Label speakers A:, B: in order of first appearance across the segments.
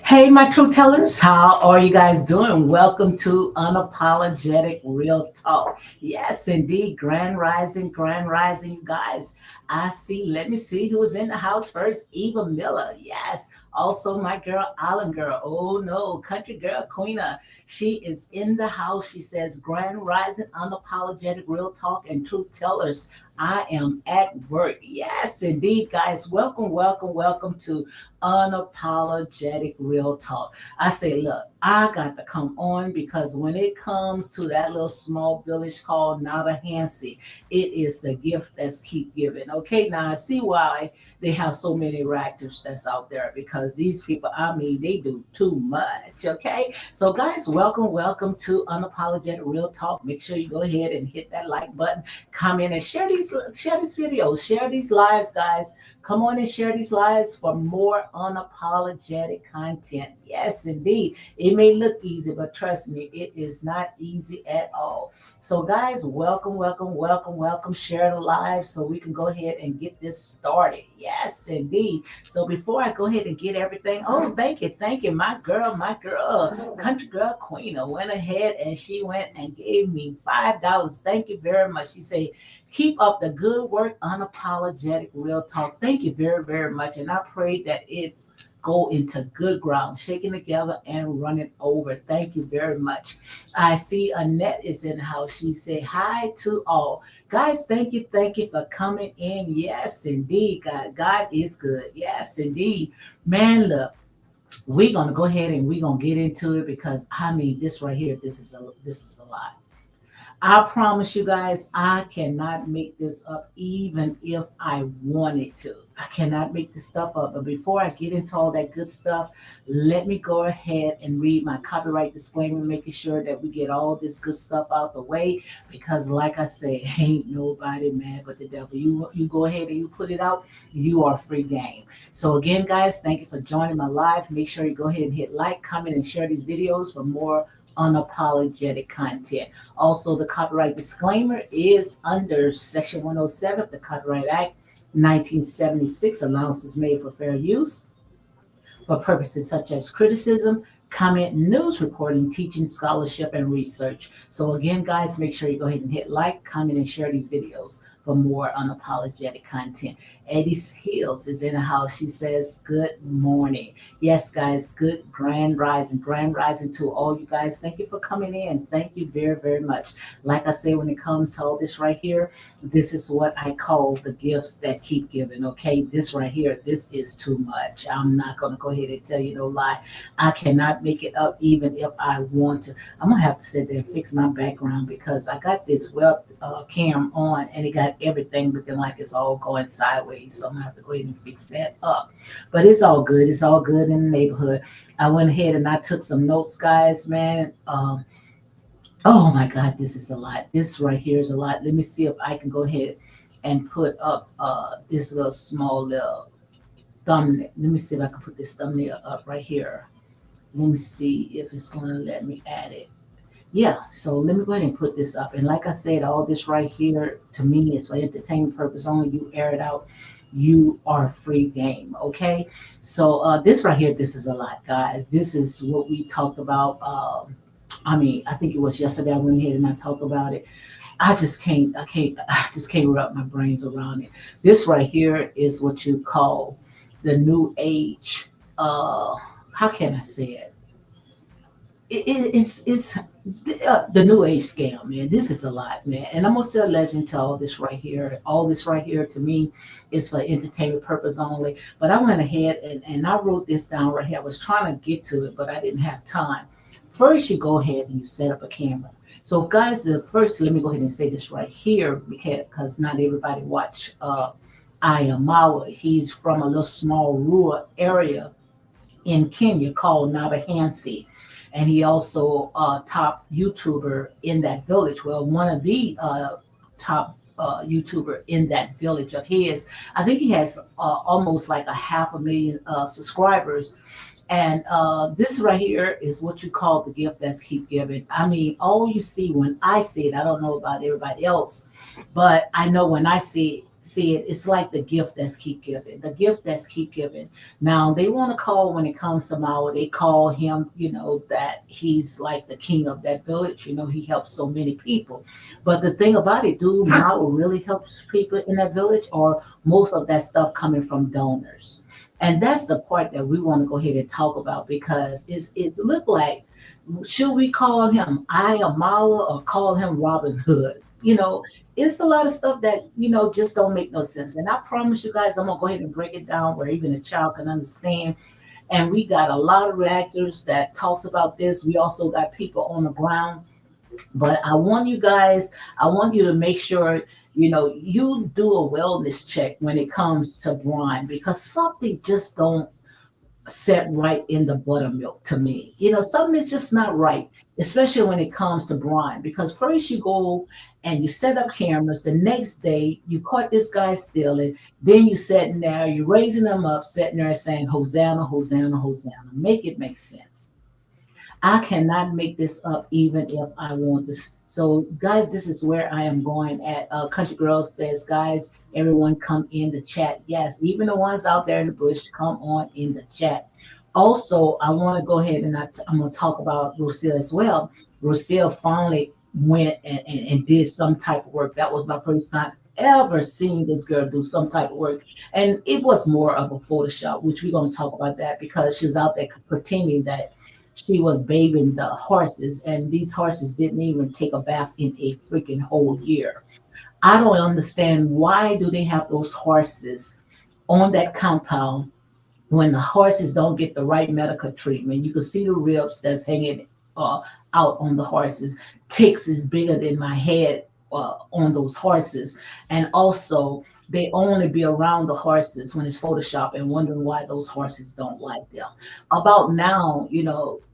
A: Hey, my true tellers, how are you guys doing? Welcome to Unapologetic Real Talk. Yes, indeed, grand rising, you guys. I see, let me see who's in the house first. Eva Miller, yes. Also, my girl, Island Girl. Oh no, country girl, Queena. She is in the house. She says, grand rising, unapologetic real talk, and truth tellers. I am at work. Yes, indeed, guys. Welcome, welcome, welcome to Unapologetic Real Talk. I say, look, I got to come on because when it comes to that little small village called Nyabohanse, it is the gift that's keep giving. Okay, now I see why they have so many reactors that's out there because these people, I mean, they do too much. Okay, so guys, welcome, welcome to Unapologetic Real Talk. Make sure you go ahead and hit that like button, comment, and share these videos, share these lives, guys. Come on and share these lives for more unapologetic content. Yes, indeed. It may look easy, but trust me, it is not easy at all. So, guys, welcome, welcome, welcome, welcome. Share the live so we can go ahead and get this started. Yes, indeed. So, before I go ahead and get everything, oh, thank you. My girl, country girl Queen went ahead and she went and gave me $5. Thank you very much. She said, keep up the good work, unapologetic real talk. Thank you very, very much. And I pray that it's go into good ground, shaking together and running over. Thank you very much. I see Annette is in the house. She said hi to all. Guys, thank you for coming in. Yes, indeed, God. God is good. Yes, indeed. Man, look, we're gonna go ahead and we're gonna get into it because I mean this right here, this is a lot. I promise you guys, I cannot make this up even if I wanted to. I cannot make this stuff up. But before I get into all that good stuff, let me go ahead and read my copyright disclaimer, making sure that we get all this good stuff out the way. Because, like I say, ain't nobody mad but the devil. You go ahead and you put it out, you are free game. So, again, guys, thank you for joining my live. Make sure you go ahead and hit like, comment, and share these videos for more unapologetic content. Also, the copyright disclaimer is under Section 107 of the Copyright Act 1976. Allowance is made for fair use for purposes such as criticism, comment, news reporting, teaching, scholarship, and research. So again, guys, make sure you go ahead and hit like, comment, and share these videos for more unapologetic content. Eddie Hills is in the house. She says, good morning. Yes, guys, good grand rising to all you guys. Thank you for coming in. Thank you very, very much. Like I say, when it comes to all this right here, this is what I call the gifts that keep giving. Okay, this right here, this is too much. I'm not gonna go ahead and tell you no lie. I cannot make it up even if I want to. I'm gonna have to sit there and fix my background because I got this web cam on and it got everything looking like it's all going sideways. So I'm gonna have to go ahead and fix that up. But it's all good. It's all good in the neighborhood. I went ahead and I took some notes, guys. Man, oh my God, this is a lot. This right here is a lot. Let me see if I can go ahead and put up this little small little thumbnail. Let me see if I can put this thumbnail up right here. Let me see if it's going to let me add it. Yeah, so let me go ahead and put this up. And like I said, all this right here to me is for entertainment purpose only. You air it out. You are free game. Okay. So this right here, this is a lot, guys. This is what we talked about. I mean, I think it was yesterday I went ahead and I talked about it. I just can't wrap my brains around it. This right here is what you call the new age. How can I say it? It's the new age scam, man. This is a lot, man. And I'm gonna say a legend to all this right here. All this right here to me is for entertainment purpose only. But I went ahead and I wrote this down right here. I was trying to get to it, but I didn't have time. First, you go ahead and you set up a camera. So, guys, first, let me go ahead and say this right here because not everybody watch Ayamawa. He's from a little small rural area in Kenya called Nyabohanse. And he also top YouTuber in that village. Well, one of the top YouTuber in that village of his. I think he has almost like a half a million subscribers. And this right here is what you call the gift that's keep giving. I mean, all you see when I see it, I don't know about everybody else, but I know when I see it, it's like the gift that's keep giving. The gift that's keep giving. Now they want to call when it comes to Mao, they call him, that he's like the king of that village. He helps so many people. But the thing about it, do Mao really helps people in that village, or most of that stuff coming from donors? And that's the part that we want to go ahead and talk about because it's look like should we call him Ayamawa or call him Robin Hood? It's a lot of stuff that just don't make no sense. And I promise you guys, I'm gonna go ahead and break it down where even a child can understand. And we got a lot of reactors that talks about this. We also got people on the ground. But I want you to make sure you do a wellness check when it comes to brine because something just don't set right in the buttermilk to me. Something is just not right, especially when it comes to brine. Because first you go and you set up cameras, the next day you caught this guy stealing, then you sitting there, you're raising them up, sitting there saying Hosanna, Hosanna, Hosanna. Make it make sense. I cannot make this up even if I want to. So, guys, this is where I am going at. Country Girl says, guys, everyone come in the chat. Yes, even the ones out there in the bush, come on in the chat. Also, I want to go ahead and I'm going to talk about Lucille as well. Lucille finally went and did some type of work. That was my first time ever seeing this girl do some type of work. And it was more of a Photoshop, which we're going to talk about that because she was out there pretending that she was bathing the horses, and these horses didn't even take a bath in a freaking whole year. I don't understand why do they have those horses on that compound when the horses don't get the right medical treatment. You can see the ribs that's hanging. uh, out on the horses. Ticks is bigger than my head on those horses. And also, they only be around the horses when it's Photoshop and wondering why those horses don't like them. About now,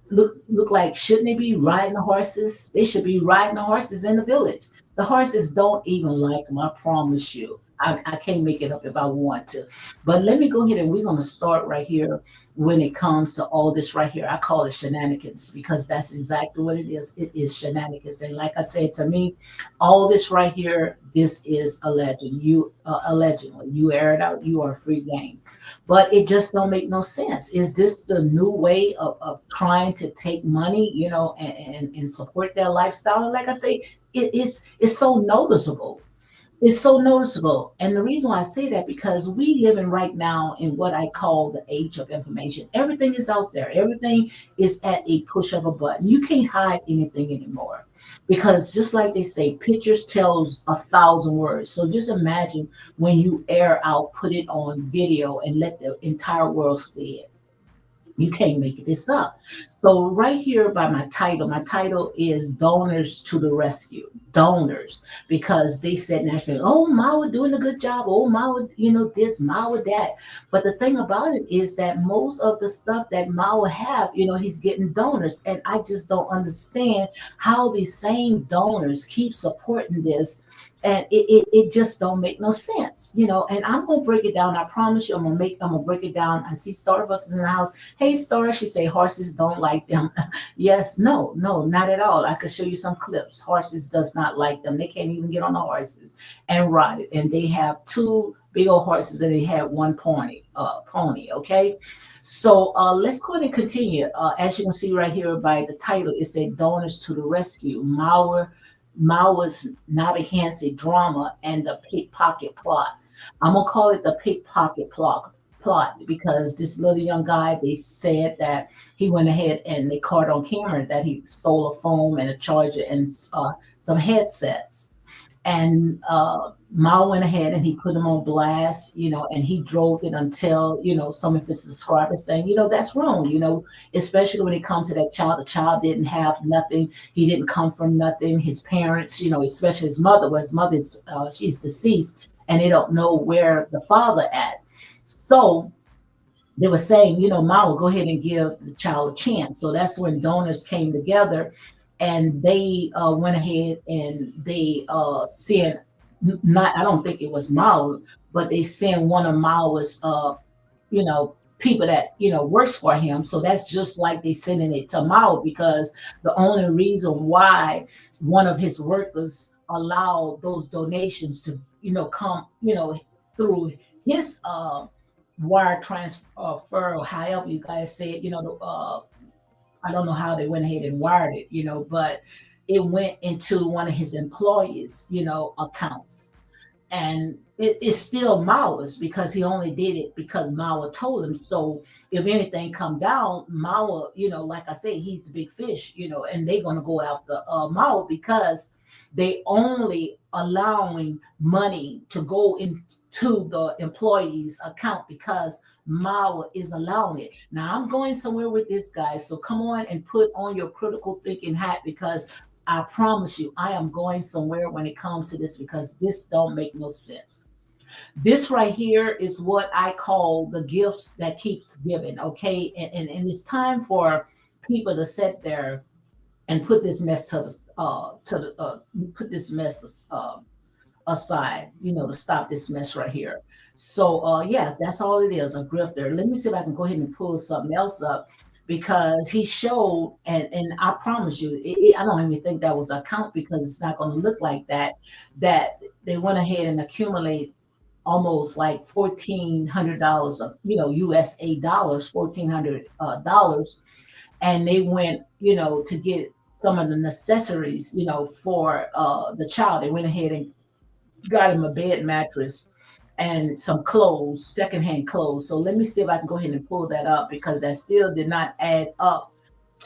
A: look like shouldn't they be riding the horses? They should be riding the horses in the village. The horses don't even like them, I promise you. I can't make it up if I want to. But let me go ahead and we're going to start right here when it comes to all this right here. I call it shenanigans because that's exactly what it is. It is shenanigans. And like I said, to me, all this right here, this is a legend. You allegedly, you air it out, you are a free game. But it just don't make no sense. Is this the new way of trying to take money, and support their lifestyle? And like I say, it's so noticeable. It's so noticeable. And the reason why I say that, because we living right now in what I call the age of information. Everything is out there. Everything is at a push of a button. You can't hide anything anymore. Because just like they say, pictures tells 1,000 words. So just imagine when you air out, put it on video and let the entire world see it. You can't make this up. So right here by my title is Donors to the Rescue. Donors. Because they said and they're saying, oh, Mawa doing a good job. Oh, Mawa, this, Mawa that. But the thing about it is that most of the stuff that Mawa have, he's getting donors. And I just don't understand how these same donors keep supporting this, and it just don't make no sense, and I'm gonna break it down. I promise you, I'm gonna break it down. I see Starbucks is in the house. Hey, Star, she say horses don't like them. Yes, no, not at all. I could show you some clips. Horses does not like them. They can't even get on the horses and ride it. And they have two big old horses and they have one pony. Okay. So let's go ahead and continue. As you can see right here by the title, it said Donors to the Rescue. Mao's Nyabohanse drama and the pickpocket plot. I'm gonna call it the pickpocket plot because this little young guy, they said that he went ahead and they caught on camera that he stole a phone and a charger and some headsets. And Mao went ahead and he put him on blast, and he drove it until, some of his subscribers saying, that's wrong, especially when it comes to that child. The child didn't have nothing. He didn't come from nothing. His parents, especially his mother, well, his mother's, she's deceased and they don't know where the father at. So they were saying, Ma will go ahead and give the child a chance. So that's when donors came together and they went ahead and they sent, not, I don't think it was Mao, but they sent one of Mao's people that works for him. So that's just like they sending it to Mao, because the only reason why one of his workers allowed those donations to come through his wire transfer, or however you guys say it, I don't know how they went ahead and wired it, but it went into one of his employees accounts. And it's still Maoist because he only did it because Mao told him. So if anything come down, Mao, like I said, he's the big fish, and they're gonna go after Mao because they only allowing money to go into the employee's account because Mao is allowing it. Now I'm going somewhere with this, guys. So come on and put on your critical thinking hat, because I promise you, I am going somewhere when it comes to this, because this don't make no sense. This right here is what I call the gifts that keeps giving. Okay, and it's time for people to sit there and put this mess put this mess aside, to stop this mess right here. So yeah, that's all it is, a grifter. Let me see if I can go ahead and pull something else up, because he showed, and I promise you, I don't even think that was an account, because it's not going to look like that they went ahead and accumulate almost like $1,400 of USA dollars, $1,400, and they went to get some of the necessaries for the child. They went ahead and got him a bed mattress and some clothes, secondhand clothes. So let me see if I can go ahead and pull that up, because that still did not add up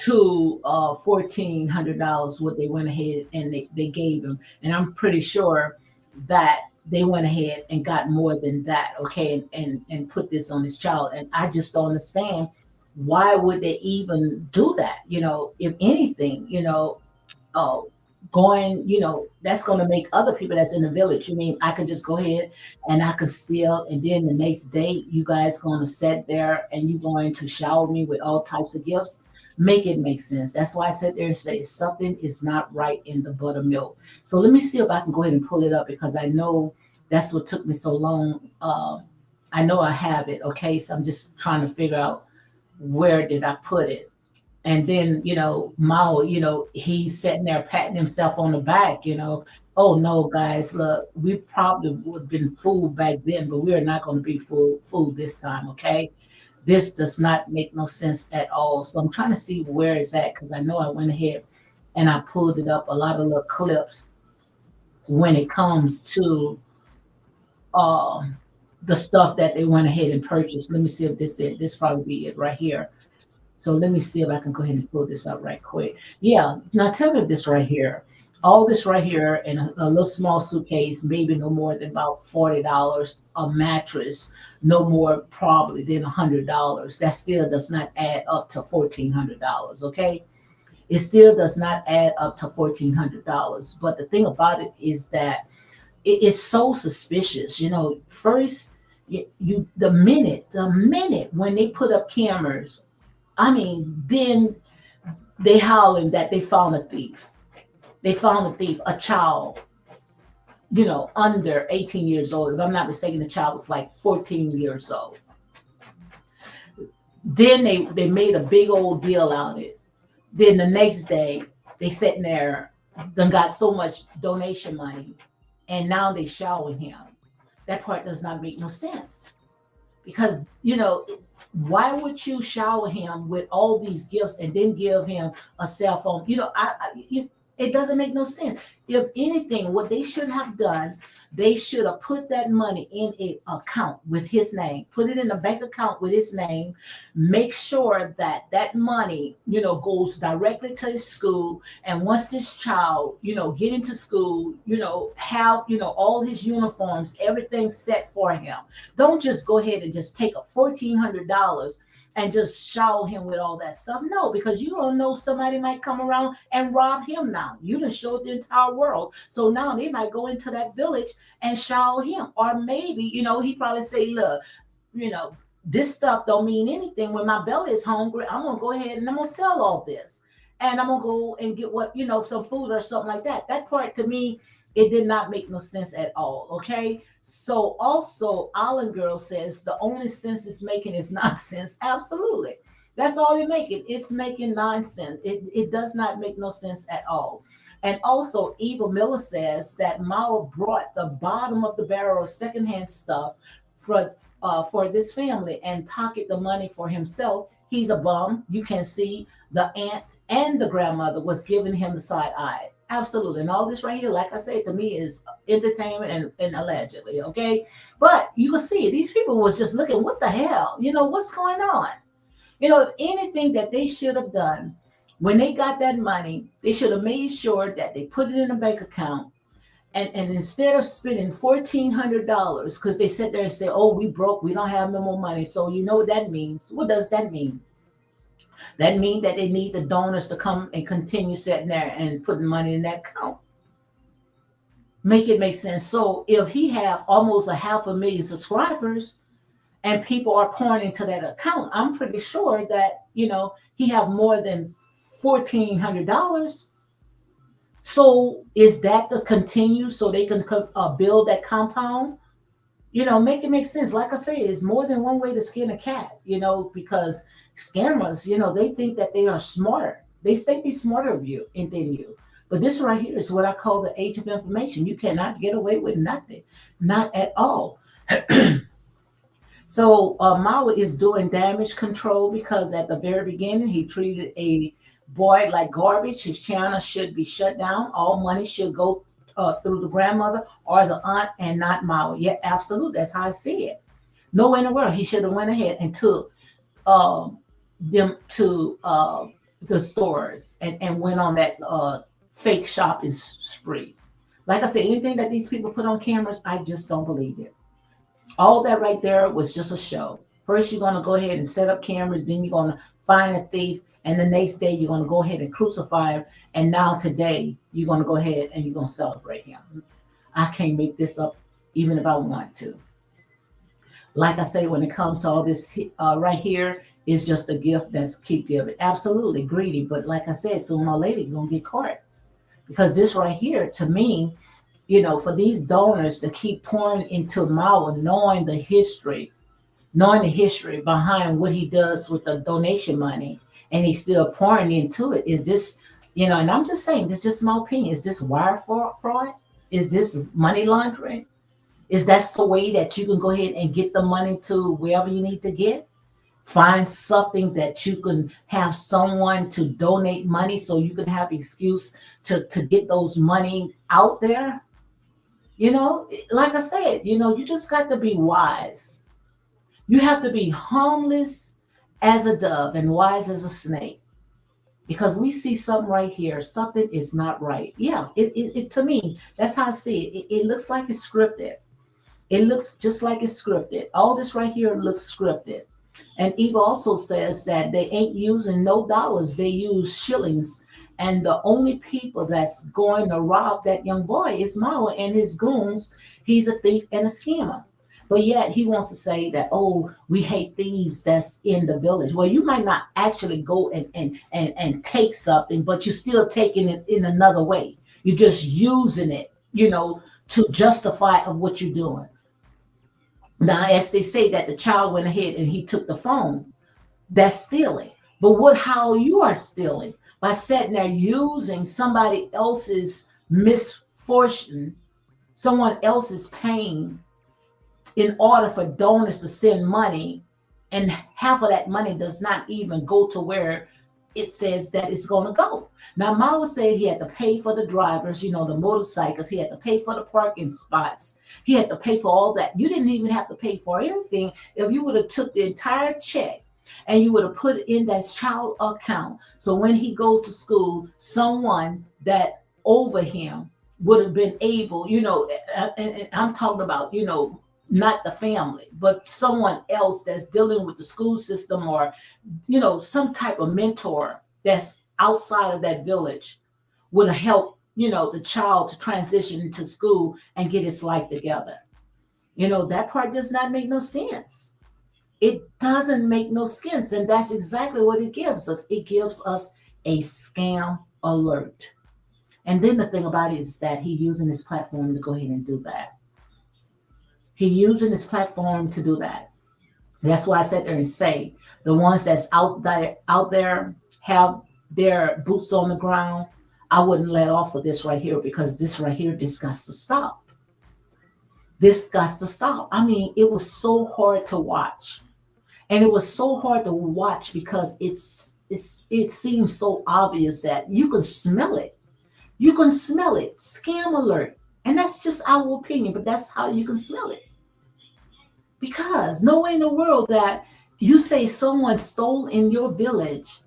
A: to $1,400 what they went ahead and they gave him. And I'm pretty sure that they went ahead and got more than that, okay, and put this on his child. And I just don't understand Why would they even do that? If anything, uh, going, that's going to make other people that's in the village. You mean I could just go ahead and I could steal, and then the next day you guys going to sit there and you going to shower me with all types of gifts? Make it make sense. That's why I sit there and say something is not right in the buttermilk. So let me see if I can go ahead and pull it up because I know that's what took me so long. I know I have it. Okay, so I'm just trying to figure out where did I put it. And then, Mao, he's sitting there patting himself on the back, oh no, guys, look, we probably would have been fooled back then, but we are not going to be fooled this time, okay? This does not make no sense at all. So I'm trying to see where it's at because I know I went ahead and I pulled it up a lot of little clips when it comes to um the stuff that they went ahead and purchased. Let me see if this probably be it right here. So let me see if I can go ahead and pull this up right quick. Yeah, now tell me this right here. All this right here in a little small suitcase, maybe no more than about $40. A mattress, no more probably than $100. That still does not add up to $1,400. Okay, it still does not add up to $1,400. But the thing about it is that it is so suspicious. First, the minute when they put up cameras, I mean, then they howling that they found a thief. They found a thief, a child, under 18 years old. If I'm not mistaken, the child was like 14 years old. Then they made a big old deal out of it. Then the next day, they sitting there, done got so much donation money, and now they showering him. That part does not make no sense. Because why would you shower him with all these gifts and then give him a cell phone? It doesn't make no sense. If anything, what they should have done, they should have put that money in an account with his name, put it in a bank account with his name, make sure that that money, goes directly to his school. And once this child, get into school, have, all his uniforms, everything set for him. Don't just go ahead and just take a $1,400 and just shower him with all that stuff. No, because you don't know, somebody might come around and rob him now. You done showed the entire world. So now they might go into that village and shower him. Or maybe, he probably say, look, you know, this stuff don't mean anything. When my belly is hungry, I'm gonna go ahead and I'm gonna sell all this. And I'm gonna go and get some food or something like that. That part to me, it did not make no sense at all. Okay. So also Island Girl says the only sense it's making is nonsense. Absolutely. That's all you're making. It's making nonsense. It does not make no sense at all. And also, Eva Miller says that Mao brought the bottom of the barrel of secondhand stuff for this family and pocket the money for himself. He's a bum. You can see the aunt and the grandmother was giving him the side eye. Absolutely. And all this right here, like I said, to me is entertainment and allegedly, okay? But you can see these people was just looking, what the hell? What's going on? If anything that they should have done when they got that money, they should have made sure that they put it in a bank account. And instead of spending $1,400, because they sit there and say, oh, we broke, we don't have no more money. So you know what that means? What does that mean? That means that they need the donors to come and continue sitting there and putting money in that account. Make it make sense. So if he have almost a 500,000 subscribers and people are pouring into that account, I'm pretty sure that he have more than $1,400. So is that to continue so they can build that compound? Make it make sense. Like I say, it's more than one way to skin a cat, because scammers, they think that they are smart. They think they're smarter than you. But this right here is what I call the age of information. You cannot get away with nothing, not at all. So Mao is doing damage control because at the very beginning he treated a boy like garbage. His channel should be shut down. All money should go through the grandmother or the aunt and not Mao. Yeah, absolutely. That's how I see it. No way in the world he should have went ahead and took um, them to the stores and went on that fake shopping spree. Like I said, anything that these people put on cameras, I just don't believe it. All that right there was just a show. First, you're going to go ahead and set up cameras. Then you're going to find a thief. And the next day, you're going to go ahead and crucify him. And now today, you're going to go ahead and you're going to celebrate him. I can't make this up even if I want to. Like I say, when it comes to all this right here, is just a gift that's keep giving. Absolutely greedy. But like I said, sooner or later, you're going to get caught. Because this right here, to me, for these donors to keep pouring into Mao, knowing the history behind what he does with the donation money, and he's still pouring into it. Is this, and I'm just saying, this is just my opinion. Is this wire fraud? Is this money laundering? Is that's the way that you can go ahead and get the money to wherever you need to get? Find something that you can have someone to donate money so you can have excuse to get those money out there. Like I said, you just got to be wise. You have to be harmless as a dove and wise as a snake. Because we see something right here, something is not right. Yeah, it to me, that's how I see it. It looks like it's scripted. It looks just like it's scripted. All this right here looks scripted. And Eva also says that they ain't using no dollars, they use shillings. And the only people that's going to rob that young boy is Mao and his goons. He's a thief and a scammer. But yet he wants to say that, oh, we hate thieves that's in the village. Well, you might not actually go and take something, but you're still taking it in another way. You're just using it, to justify of what you're doing. Now, as they say that the child went ahead and he took the phone, that's stealing. But how you are stealing? By sitting there using somebody else's misfortune, someone else's pain, in order for donors to send money, and half of that money does not even go to where it says that it's going to go. Now, Mao said he had to pay for the drivers, the motorcycles. He had to pay for the parking spots. He had to pay for all that. You didn't even have to pay for anything if you would have took the entire check and you would have put it in that child account. So when he goes to school, someone that over him would have been able, and I'm talking about, not the family, but someone else that's dealing with the school system, or some type of mentor that's outside of that village would help the child to transition into school and get his life together. That part does not make no sense. It doesn't make no sense. And that's exactly what it gives us. It gives us a scam alert. And then the thing about it is that he's using his platform to go ahead and do that. He's using his platform to do that. That's why I sat there and say the ones that's out there have their boots on the ground. I wouldn't let off of this right here, because this right here, this got to stop. This got to stop. I mean, it was so hard to watch. And it was so hard to watch because it seems so obvious that you can smell it. You can smell it. Scam alert. And that's just our opinion, but that's how you can smell it. Because no way in the world that you say someone stole in your village,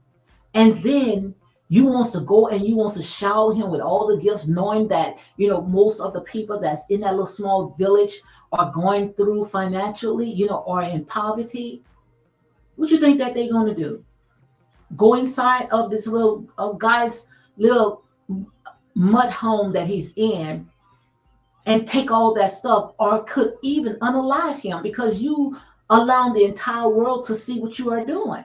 A: and then you wants to go and you wants to shower him with all the gifts, knowing that most of the people that's in that little small village are going through financially, or in poverty. What you think that they're going to do? Go inside of this little guy's little mud home that he's in and take all that stuff, or could even unalive him, because you allow the entire world to see what you are doing.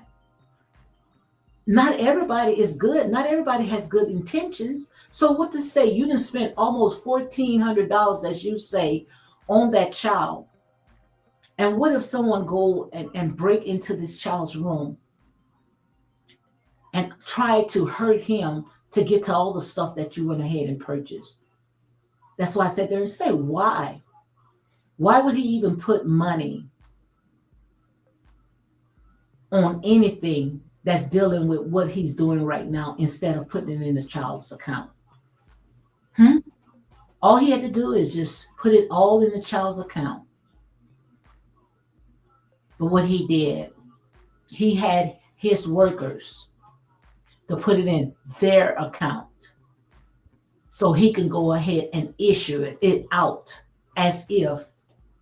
A: Not everybody is good. Not everybody has good intentions. So what to say? You didn't spend almost $1,400, as you say, on that child. And what if someone go and break into this child's room and try to hurt him to get to all the stuff that you went ahead and purchased? That's why I sat there and say, why? Why would he even put money on anything that's dealing with what he's doing right now instead of putting it in his child's account? All he had to do is just put it all in the child's account. But what he did, he had his workers to put it in their account so he can go ahead and issue it out as if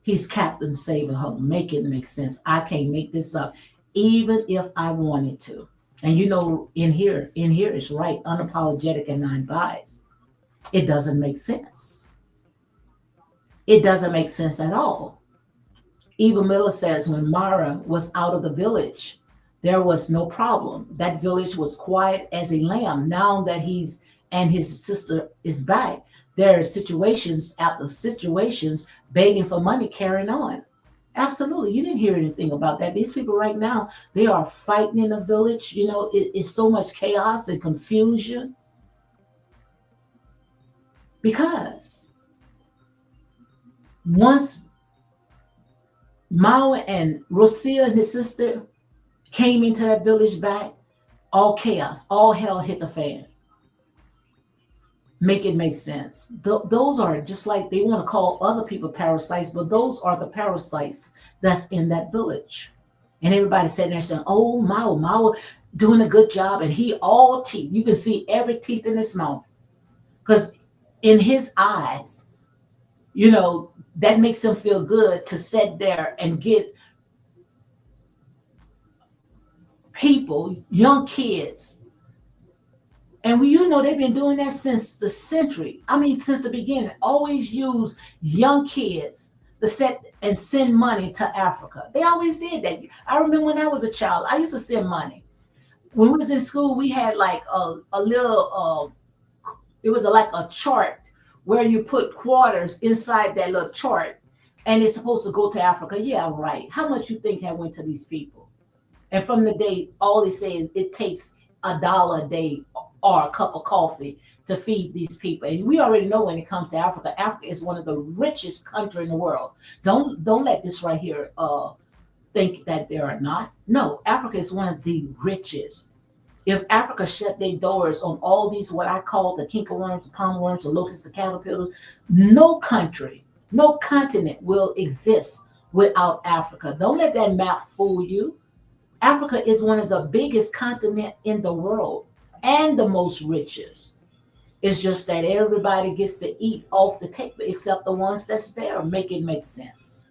A: He's Captain Saving Her. Make it make sense. I can't make this up, even if I wanted to. And in here is right, unapologetic and non-biased. It doesn't make sense. It doesn't make sense at all. Eva Miller says when Mara was out of the village, there was no problem. That village was quiet as a lamb. Now that he's and his sister is back, there are situations after situations begging for money carrying on. Absolutely. You didn't hear anything about that. These people right now, they are fighting in the village. It's so much chaos and confusion because once Mao and Rosia and his sister came into that village back, all chaos, all hell hit the fan. Make it make sense. Those are just like they want to call other people parasites, but those are the parasites that's in that village. And everybody sitting there saying, "Oh, Mao doing a good job," and he all teeth. You can see every teeth in his mouth because in his eyes, that makes him feel good to sit there and get people, young kids. And they've been doing that since the century. I mean, since the beginning, always use young kids to set and send money to Africa. They always did that. I remember when I was a child, I used to send money. When we was in school, we had like a little, it was like a chart where you put quarters inside that little chart, and it's supposed to go to Africa. Yeah, right. How much you think that went to these people? And from the day, all they say is it takes $1 a day or a cup of coffee to feed these people. And we already know when it comes to Africa, Africa is one of the richest country in the world. Don't let this right here think that they are not. No, Africa is one of the richest. If Africa shut their doors on all these what I call the cankerworms, the palm worms, the locusts, the caterpillars, no country, no continent will exist without Africa. Don't let that map fool you. Africa is one of the biggest continent in the world and the most richest. It's just that everybody gets to eat off the table except the ones that's there. Make it make sense.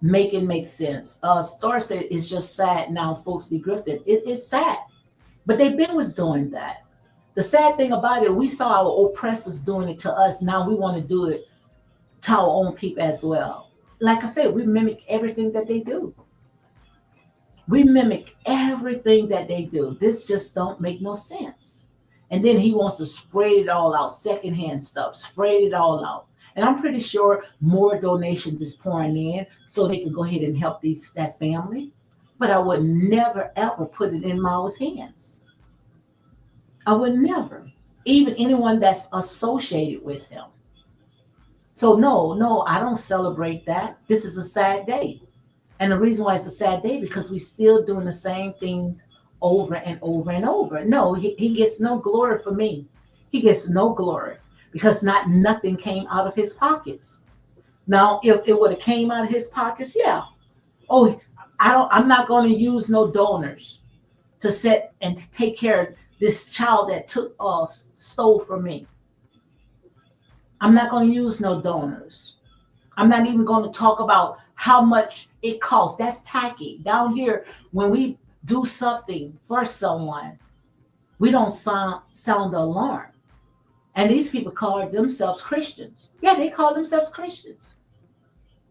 A: Make it make sense. Star said it's just sad now folks be grifted. It is sad. But they've been was doing that. The sad thing about it, we saw our oppressors doing it to us. Now we want to do it to our own people as well. Like I said, we mimic everything that they do. We mimic everything that they do. This just don't make no sense. And then he wants to spread it all out, secondhand stuff, spread it all out. And I'm pretty sure more donations is pouring in so they can go ahead and help that family. But I would never ever put it in Mao's hands. I would never. Even anyone that's associated with him. So no, I don't celebrate that. This is a sad day. And the reason why it's a sad day because we're still doing the same things over and over and over. No, he gets no glory for me. He gets no glory because nothing came out of his pockets. Now, if it would have came out of his pockets, yeah. Oh, I'm not going to use no donors to set and take care of this child that stole from me. I'm not going to use no donors. I'm not even going to talk about how much it costs. That's tacky. Down here, when we do something for someone, we don't sound the alarm. And these people call themselves Christians. Yeah, they call themselves Christians.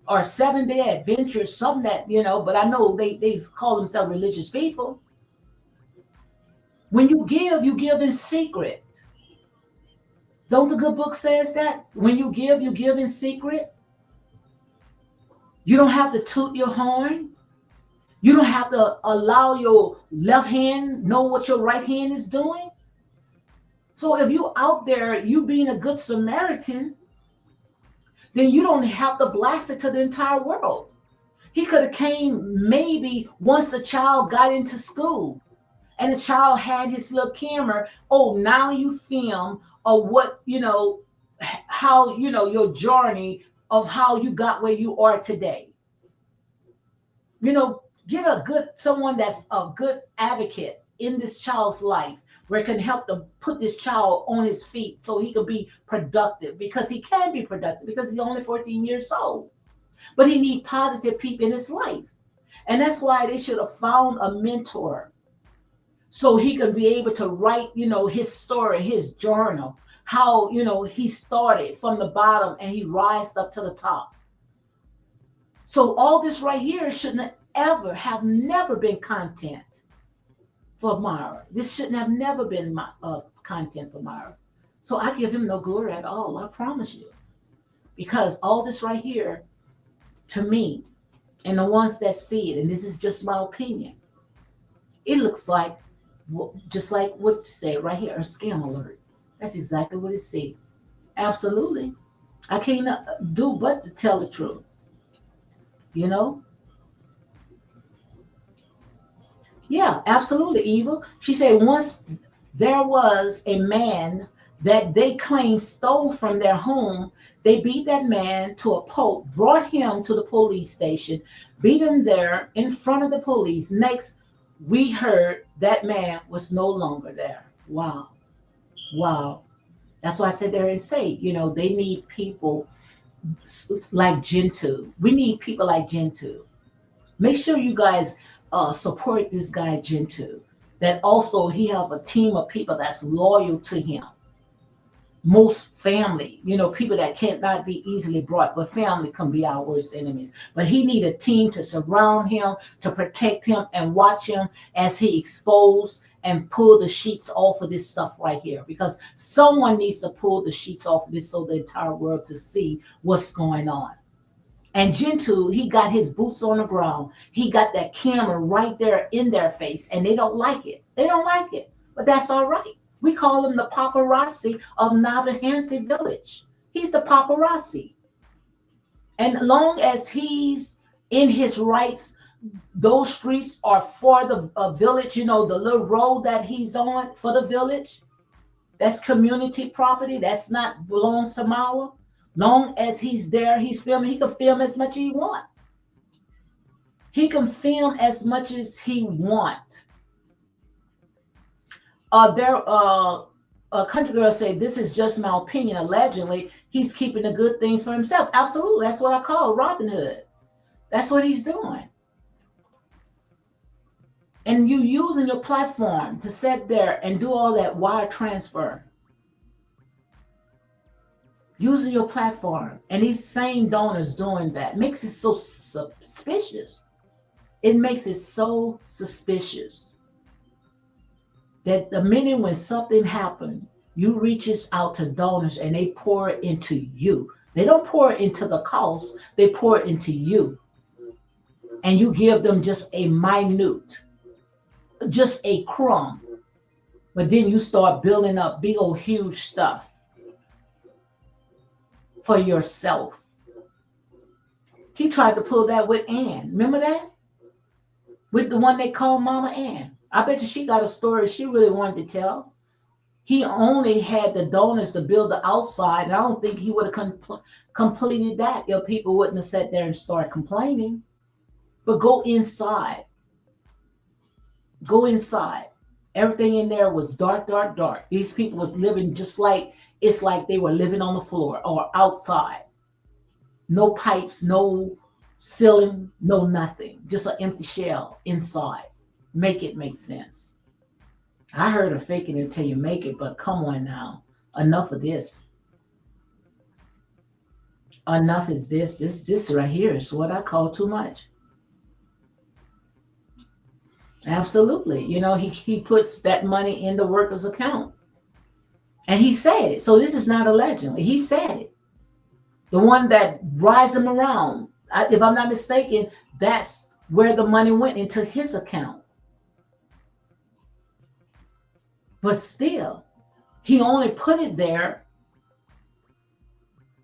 A: Or 7-day adventures, something that, but I know they call themselves religious people. When you give in secret. Don't the good book says that? When you give in secret. You don't have to toot your horn. You don't have to allow your left hand know what your right hand is doing. So if you out there, you being a good Samaritan, then you don't have to blast it to the entire world. He could have came maybe once the child got into school and the child had his little camera. Oh, now you film of what, how, your journey of how you got where you are today. Get someone that's a good advocate in this child's life where it can help to put this child on his feet so he can be productive because he can be productive because he's only 14 years old. but he need positive people in his life. And that's why they should have found a mentor so he could be able to write, his story, his journal, how, he started from the bottom and he rised up to the top. So all this right here shouldn't have never been content for Myra. This shouldn't have never been my content for Myra. So I give him no glory at all. I promise you, because all this right here, to me, and the ones that see it, and this is just my opinion, it looks like just like what you said right here, a scam alert. That's exactly what it said. Absolutely, I can't do but to tell the truth. You know, Yeah, absolutely, evil. She said once there was a man that they claimed stole from their home. They beat that man to a pulp, brought him to the police station, beat him there in front of the police. Next, we heard that man was no longer there. Wow. Wow. That's why I said there and say, they need people like Gentoo. We need people like Gentoo. Make sure you guys support this guy Gentoo. That also he have a team of people that's loyal to him. Most family, people that can't not be easily brought, but family can be our worst enemies. But he need a team to surround him, to protect him, and watch him as he expose and pull the sheets off of this stuff right here. Because someone needs to pull the sheets off of this so the entire world to see what's going on. And Gentoo, he got his boots on the ground. He got that camera right there in their face, and they don't like it. They don't like it, but that's all right. We call him the paparazzi of Nyabohanse village. He's the paparazzi. And long as he's in his rights, those streets are for the village, the little road that he's on for the village. That's community property. That's not belongs to Mawa. Long as he's there, he's filming. He can film as much as he want. He can film as much as he want. A country girl said, "This is just my opinion. Allegedly, he's keeping the good things for himself." Absolutely, that's what I call Robin Hood. That's what he's doing. And you using your platform to sit there and do all that wire transfer. Using your platform, and these same donors doing that makes it so suspicious. It makes it so suspicious that the minute when something happened, you reaches out to donors and they pour it into you. They don't pour it into the cause, they pour it into you. And you give them just a minute, just a crumb. But then you start building up big old huge stuff for yourself. He tried to pull that with Ann. Remember that? With the one they call Mama Ann. I bet you she got a story she really wanted to tell. He only had the donors to build the outside, and I don't think he would have completed that if people wouldn't have sat there and started complaining. But go inside. Go inside. Everything in there was dark, dark, dark. These people was living just like, it's like they were living on the floor or outside. No pipes, no ceiling, no nothing. Just an empty shell inside. Make it make sense. I heard of fake it until you make it, but come on now. Enough of this. Enough is this. This right here is what I call too much. Absolutely. He puts that money in the worker's account. And he said it. So this is not allegedly. He said it. The one that rides him around. If I'm not mistaken, that's where the money went into his account. But still, he only put it there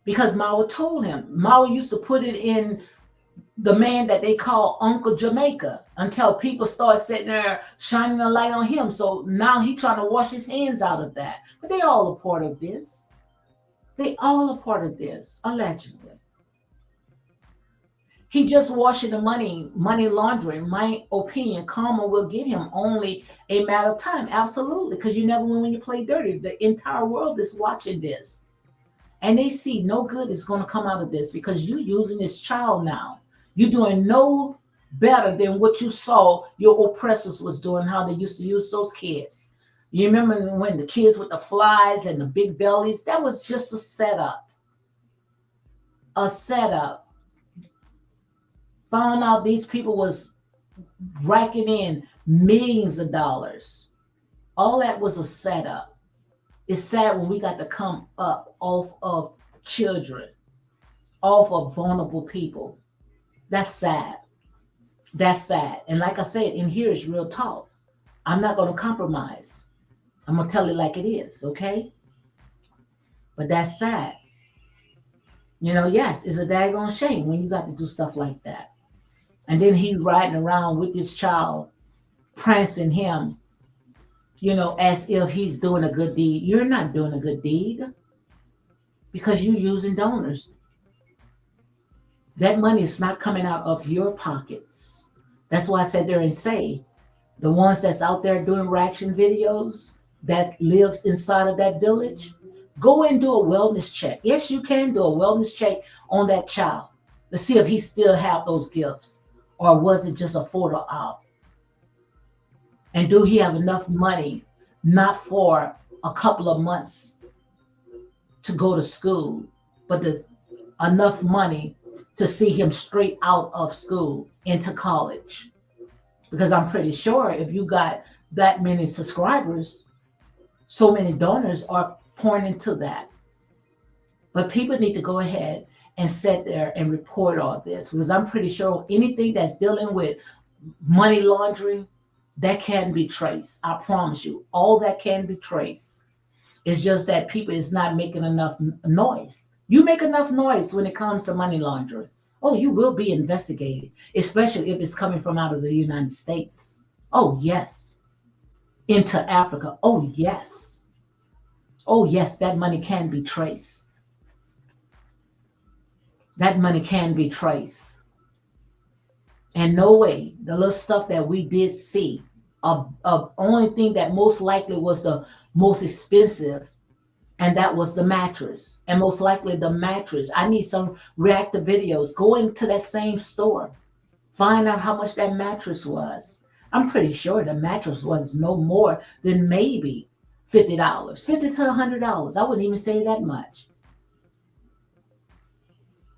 A: because Mawa told him. Mawa used to put it in the man that they call Uncle Jamaica until people start sitting there shining a light on him. So now he's trying to wash his hands out of that. But they all a part of this. They all a part of this, allegedly. He just washing the money laundering. My opinion, karma will get him, only a matter of time. Absolutely, because you never win when you play dirty. The entire world is watching this. and they see no good is going to come out of this because you're using this child now. You're doing no better than what you saw your oppressors was doing, how they used to use those kids. You remember when the kids with the flies and the big bellies? That was just a setup. A setup. Found out these people was racking in millions of dollars. All that was a setup. It's sad when we got to come up off of children, off of vulnerable people. That's sad. That's sad. And like I said, in here is real talk. I'm not going to compromise. I'm going to tell it like it is, okay? But that's sad. Yes, it's a daggone shame when you got to do stuff like that. And then he riding around with this child, prancing him, as if he's doing a good deed. You're not doing a good deed because you're using donors. That money is not coming out of your pockets. That's why I said there and say, the ones that's out there doing reaction videos that lives inside of that village, go and do a wellness check. Yes, you can do a wellness check on that child to see if he still have those gifts or was it just a photo op. And do he have enough money, not for a couple of months to go to school, but enough money to see him straight out of school into college? Because I'm pretty sure if you got that many subscribers, so many donors are pouring into that. But people need to go ahead and sit there and report all this, because I'm pretty sure anything that's dealing with money laundering, that can be traced. I promise you, all that can be traced. It's just that people is not making enough noise. You make enough noise when it comes to money laundering. Oh, you will be investigated, especially if it's coming from out of the United States. Oh, yes. Into Africa. Oh, yes. Oh, yes, that money can be traced. That money can be traced. And no way, the little stuff that we did see, only thing that most likely was the most expensive, and that was the mattress. And most likely the mattress. I need some reactive videos. Go into that same store. Find out how much that mattress was. I'm pretty sure the mattress was no more than maybe $50, $50 to $100. I wouldn't even say that much.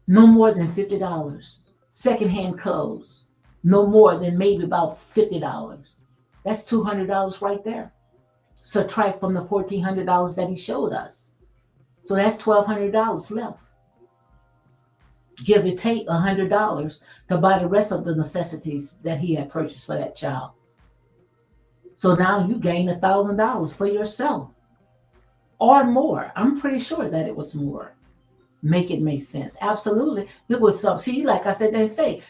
A: No more than $50. Secondhand clothes, no more than maybe about $50. That's $200 right there. Subtract from the $1,400 that he showed us. So that's $1,200 left. Give or take $100 to buy the rest of the necessities that he had purchased for that child. So now you gain $1,000 for yourself or more. I'm pretty sure that it was more. Make it make sense. Absolutely. There was some, see, like I said, they say,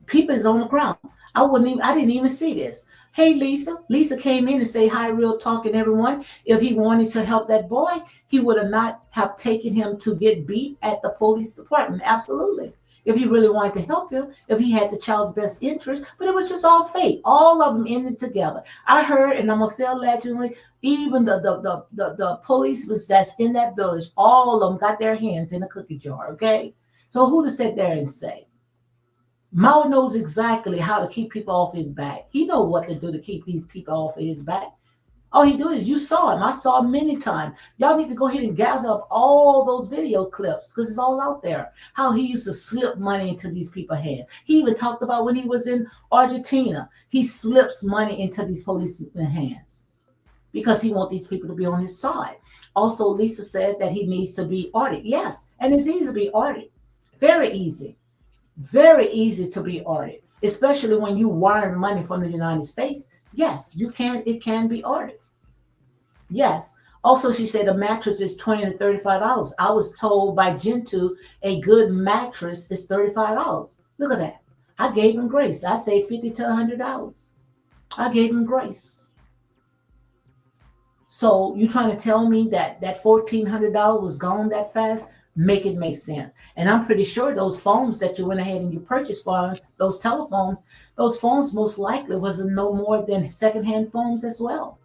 A: people is on the ground. I didn't even see this. Hey, Lisa. Lisa came in and say hi, real talking everyone. If he wanted to help that boy, he would have not have taken him to get beat at the police department. Absolutely. If he really wanted to help him, if he had the child's best interest, but it was just all fake. All of them ended together. I heard, and I'm gonna say allegedly, even the policemen that's in that village, all of them got their hands in a cookie jar. Okay, so who to sit there and say? Mao knows exactly how to keep people off his back. He know what to do to keep these people off of his back. All he do is, you saw him. I saw him many times. Y'all need to go ahead and gather up all those video clips because it's all out there. How he used to slip money into these people's hands. He even talked about when he was in Argentina. He slips money into these policemen's hands because he wants these people to be on his side. Also, Lisa said that he needs to be audited. Yes, and it's easy to be audited. Very easy. Very easy to be audited, especially when you wire money from the United States. Yes, you can. It can be audited. Yes. Also, she said a mattress is $20 to $35. I was told by Gentoo a good mattress is $35. Look at that. I gave him grace. I say $50 to $100. I gave him grace. So you trying to tell me that $1,400 was gone that fast? Make it make sense. And I'm pretty sure those phones that you went ahead and you purchased for those phones most likely wasn't no more than secondhand phones as well.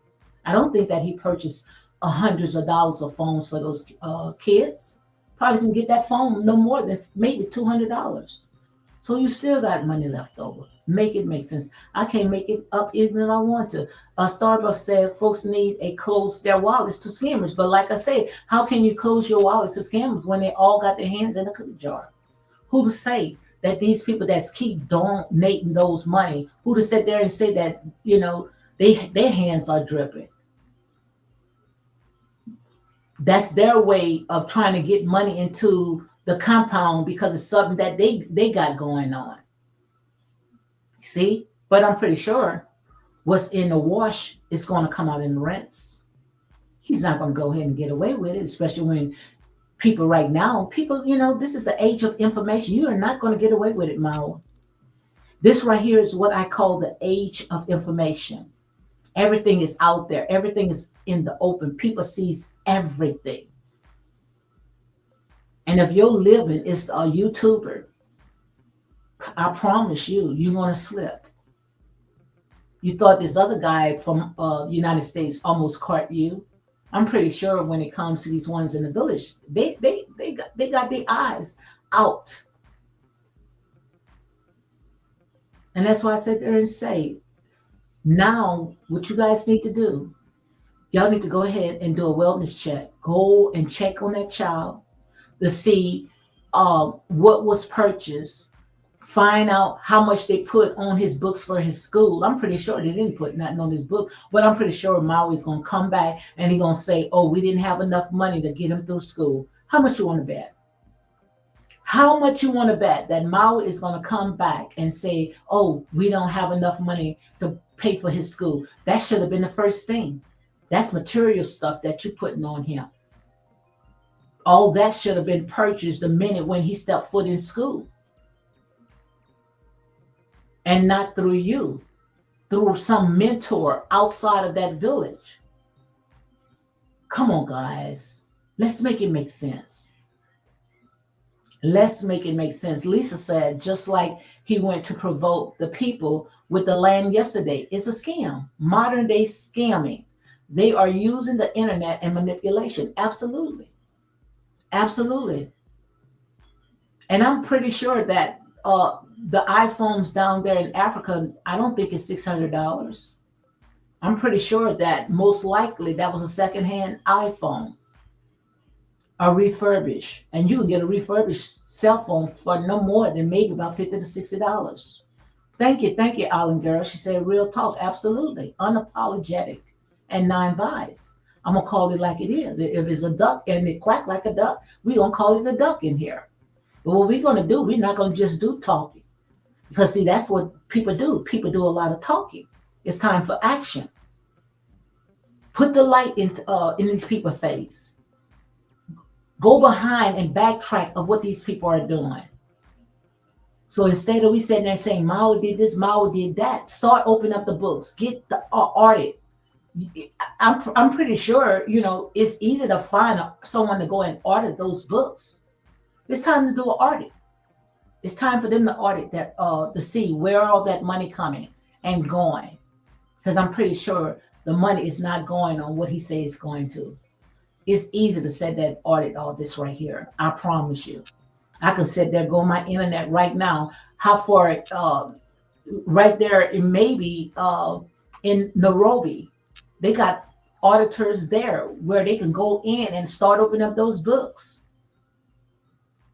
A: I don't think that he purchased hundreds of dollars of phones for those kids. Probably can get that phone no more than maybe $200. So you still got money left over. Make it make sense. I can't make it up even if I want to. Starbucks said folks need a close their wallets to scammers. But like I said, how can you close your wallets to scammers when they all got their hands in a cookie jar? Who to say that these people that keep donating those money, who to sit there and say that, their hands are dripping? That's their way of trying to get money into the compound because it's something that they got going on. See? But I'm pretty sure what's in the wash is going to come out in the rents. He's not going to go ahead and get away with it, especially when people right now, this is the age of information. You are not going to get away with it, Mao. This right here is what I call the age of information. Everything is out there. Everything is in the open. People sees everything. And if your living is a YouTuber, I promise you, you're going to slip. You thought this other guy from the United States almost caught you. I'm pretty sure when it comes to these ones in the village, they got their eyes out. And that's why I sit there and say, now what you guys need to do, y'all need to go ahead and do a wellness check. Go and check on that child to see what was purchased. Find out how much they put on his books for his school. I'm pretty sure they didn't put nothing on his book, but I'm pretty sure Maui's gonna come back and he's gonna say, "Oh, we didn't have enough money to get him through school." How much you want to bet? How much you want to bet that Maui is gonna come back and say, "Oh, we don't have enough money to pay for his school"? That should have been the first thing. That's material stuff that you're putting on him. All that should have been purchased the minute when he stepped foot in school, and not through you, through some mentor outside of that village. Come on, guys. Let's make it make sense. Let's make it make sense. Lisa said, just like he went to provoke the people with the land yesterday, it's a scam, modern day scamming. They are using the internet and manipulation. Absolutely. Absolutely. And I'm pretty sure that the iPhones down there in Africa, I don't think it's $600. I'm pretty sure that most likely that was a secondhand iPhone, a refurbished, and you can get a refurbished cell phone for no more than maybe about $50 to $60. Thank you, Island Girl. She said, "Real talk, absolutely, unapologetic, and non-biased." I'm gonna call it like it is. If it's a duck and it quack like a duck, we gonna call it a duck in here. But what we're gonna do, we're not gonna just do talking. Because see, that's what people do. People do a lot of talking. It's time for action. Put the light in these people's face. Go behind and backtrack of what these people are doing. So instead of we sitting there saying Mao did this, Mao did that, start opening up the books, get the audit. I'm pretty sure it's easy to find someone to go and audit those books. It's time to do an audit. It's time for them to audit that to see where all that money coming and going. Because I'm pretty sure the money is not going on what he says it's going to. It's easy to set that audit all this right here. I promise you. I can sit there, go on my internet right now. How far? Right there, in maybe in Nairobi, they got auditors there where they can go in and start opening up those books.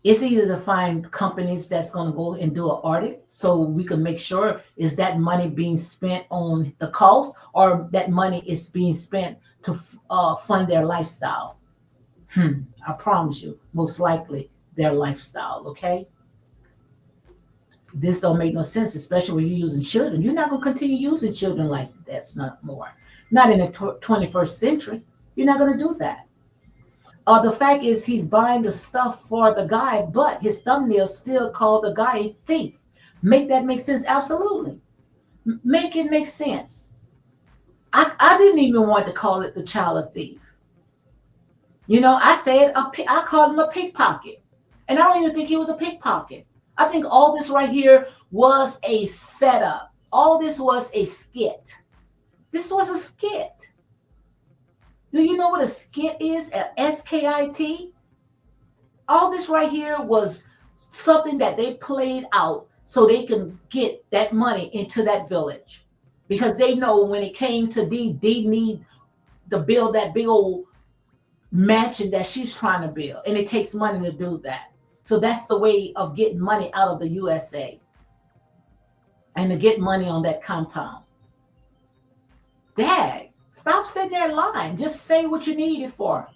A: It's either to find companies that's going to go and do an audit so we can make sure is that money being spent on the cost or that money is being spent to fund their lifestyle. I promise you, most likely their lifestyle, okay? This don't make no sense, especially when you're using children. You're not going to continue using children like that's not more. Not in the 21st century. You're not going to do that. The fact is he's buying the stuff for the guy, but his thumbnail still called the guy a thief. Make that make sense? Absolutely. Make it make sense. I didn't even want to call it the child a thief. I said I called him a pickpocket. And I don't even think he was a pickpocket. I think all this right here was a setup. All this was a skit. This was a skit. Do you know what a skit is? A skit? All this right here was something that they played out so they can get that money into that village. Because they know when it came to they need to build that big old mansion that she's trying to build. And it takes money to do that. So that's the way of getting money out of the USA and to get money on that compound. Dad, stop sitting there lying. Just say what you need it for.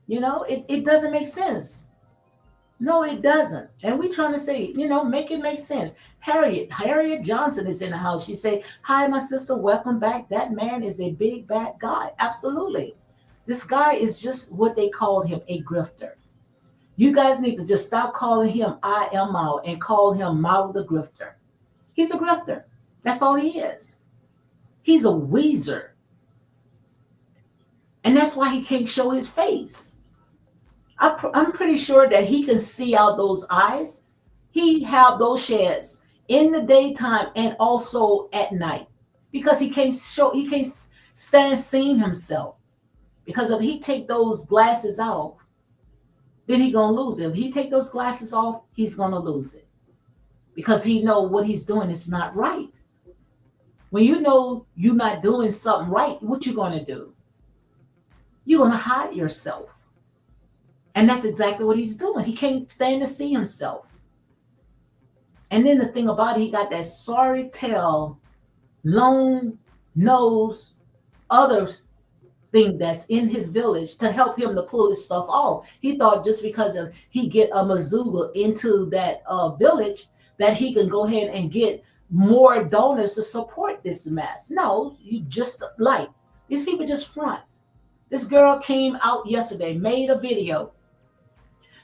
A: It doesn't make sense. No, it doesn't. And we trying to say, make it make sense. Harriet Johnson is in the house. She say, "Hi, my sister, welcome back. That man is a big bad guy." Absolutely. This guy is just what they called him, a grifter. You guys need to just stop calling him I am Mao and call him Mao the grifter. He's a grifter. That's all he is. He's a weezer. And that's why he can't show his face. I'm pretty sure that he can see out those eyes. He have those sheds in the daytime and also at night because he can't stand seeing himself. Because if he take those glasses off, then he gonna lose it. If he take those glasses off, he's gonna lose it because he know what he's doing is not right. When you know you're not doing something right, what you gonna do? You're gonna hide yourself. And that's exactly what he's doing. He can't stand to see himself. And then the thing about it, he got that sorry tail, long nose, other thing that's in his village to help him to pull this stuff off. He thought just because of he get a Mazooga into that village that he can go ahead and get more donors to support this mess. No, you just like these people just front. This girl came out yesterday, made a video.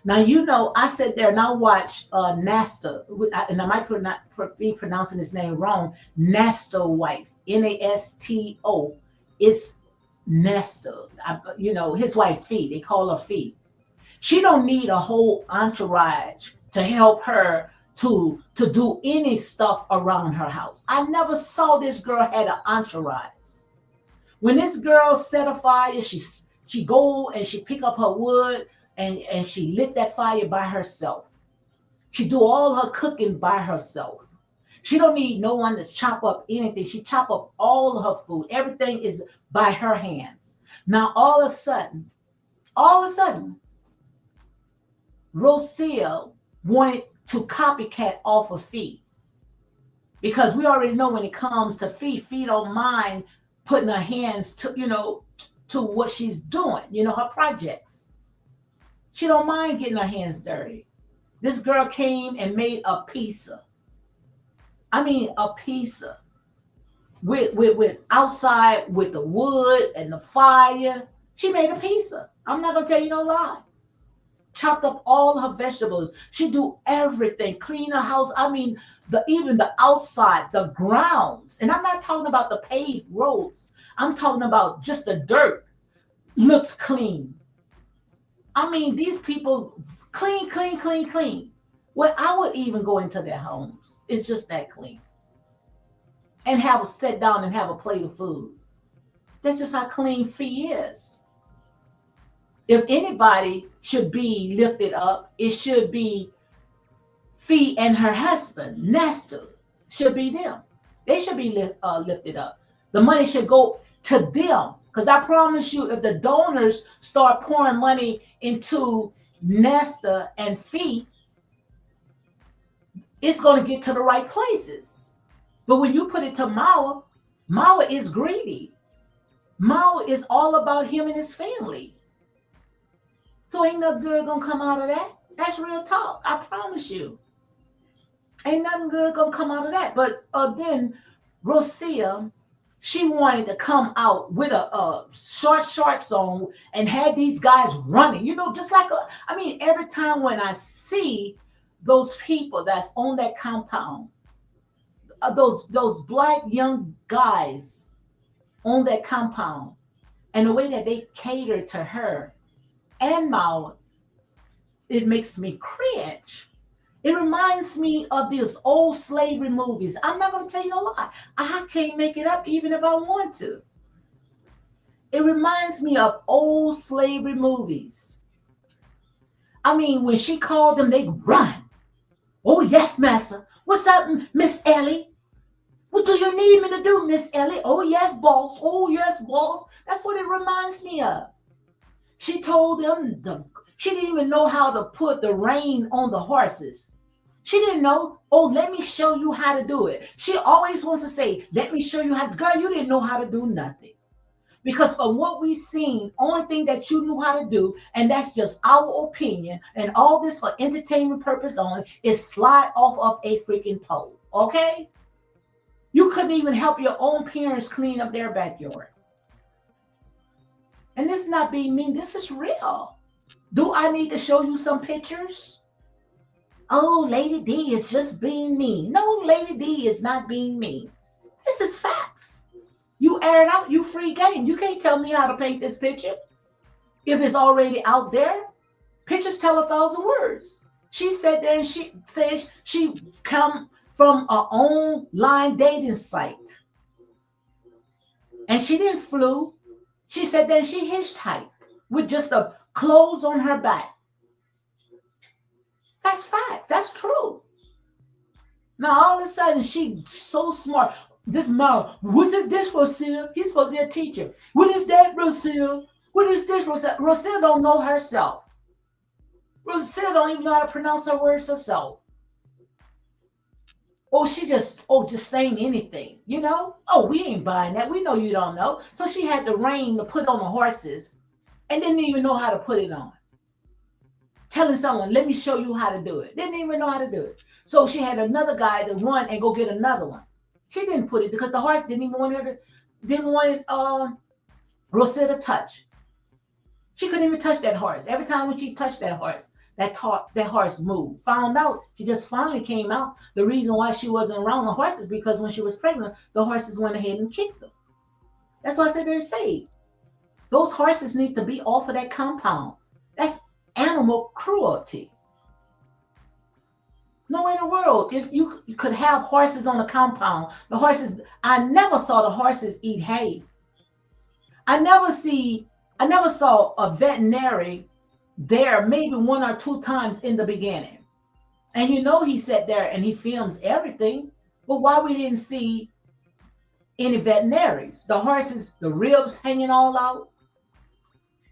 A: Now, I sat there and I watched Nasta, and I might be pronouncing his name wrong, Nasta wife, Nasto. It's Nesta. His wife, Fee. They call her Fee. She don't need a whole entourage to help her to do any stuff around her house. I never saw this girl had an entourage. When this girl set a fire, she go and she pick up her wood and she lit that fire by herself. She do all her cooking by herself. She don't need no one to chop up anything. She chop up all her food. Everything is by her hands. Now all of a sudden, Rocio wanted to copycat off of Fee. Because we already know when it comes to Fee, Fee don't mind putting her hands to what she's doing, her projects. She don't mind getting her hands dirty. This girl came and made a pizza. I mean, a pizza with outside with the wood and the fire. She made a pizza. I'm not gonna tell you no lie. Chopped up all her vegetables. She do everything. Clean her house. I mean, even the outside, the grounds. And I'm not talking about the paved roads. I'm talking about just the dirt. Looks clean. I mean, these people clean, clean, clean, clean. Well, I would even go into their homes. It's just that clean. And sit down and have a plate of food. That's just how clean Fee is. If anybody should be lifted up, it should be Fee and her husband, Nestor. Should be them. They should be lifted up. The money should go to them. Because I promise you, if the donors start pouring money into Nesta and Fee, it's going to get to the right places. But when you put it to Mawa, Mawa is greedy. Mawa is all about him and his family. So ain't nothing good going to come out of that. That's real talk. I promise you. Ain't nothing good going to come out of that. But then Rosia, she wanted to come out with a shorts on and had these guys running, just like every time when I see those people that's on that compound, those black young guys on that compound, and the way that they cater to her and Mao, it makes me cringe. It reminds me of these old slavery movies. I'm not going to tell you a lie. I can't make it up even if I want to. It reminds me of old slavery movies. I mean, when she called them, they run. Oh, yes, Master. What's up, Miss Ellie? What do you need me to do, Miss Ellie? Oh, yes, boss. Oh, yes, boss. That's what it reminds me of. She told them she didn't even know how to put the rein on the horses. She didn't know. Oh, let me show you how to do it. She always wants to say, let me show you how to. Girl, you didn't know how to do nothing. Because from what we've seen, only thing that you knew how to do, and that's just our opinion, and all this for entertainment purpose only, is slide off of a freaking pole. Okay? You couldn't even help your own parents clean up their backyard. And this is not being mean, this is real. Do I need to show you some pictures? Oh, Lady D is just being mean. No, Lady D is not being mean. This is facts. You air it out, you free game. You can't tell me how to paint this picture. If it's already out there, pictures tell 1,000 words. She sat there and she says she come from a online dating site. And she didn't flew. She said that she hitchhiked with just the clothes on her back. That's facts. That's true. Now all of a sudden she's so smart. This mom, what's this Rocio? He's supposed to be a teacher. What is that, Rocio? What is this, Rocio? Rocio don't know herself. Rocio don't even know how to pronounce her words herself. Oh, she just saying anything, you know? Oh, we ain't buying that. We know you don't know. So she had the rein to put on the horses and didn't even know how to put it on. Telling someone, let me show you how to do it. Didn't even know how to do it. So she had another guy to run and go get another one. She didn't put it because the horse didn't even want her to, didn't want Rosetta to touch. She couldn't even touch that horse. Every time when she touched that horse, that horse moved. Found out, she just finally came out. The reason why she wasn't around the horses because when she was pregnant, the horses went ahead and kicked them. That's why I said they're saved. Those horses need to be off of that compound. That's animal cruelty. No in the world, if you could have horses on a compound, the horses, I never saw the horses eat hay. I never saw a veterinary there maybe one or two times in the beginning. And you know he sat there and he films everything. But why we didn't see any veterinaries? The horses, the ribs hanging all out.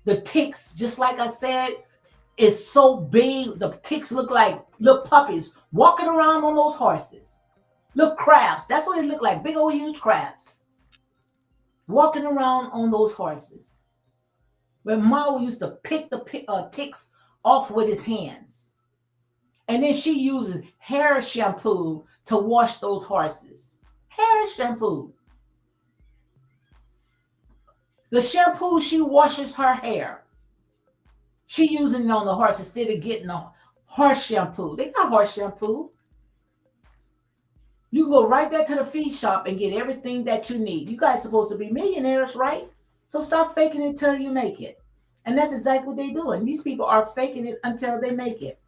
A: The ticks, just like I said, is so big. The ticks look like little puppies walking around on those horses. Little crabs. That's what it looked like. Big old huge crabs. Walking around on those horses. When Mao used to pick the ticks off with his hands. And then she uses hair shampoo to wash those horses. Hair shampoo. The shampoo she washes her hair. She using it on the horse instead of getting a horse shampoo. They got horse shampoo. You go right there to the feed shop and get everything that you need. You guys supposed to be millionaires, right? So stop faking it till you make it. And that's exactly what they're doing. These people are faking it until they make it.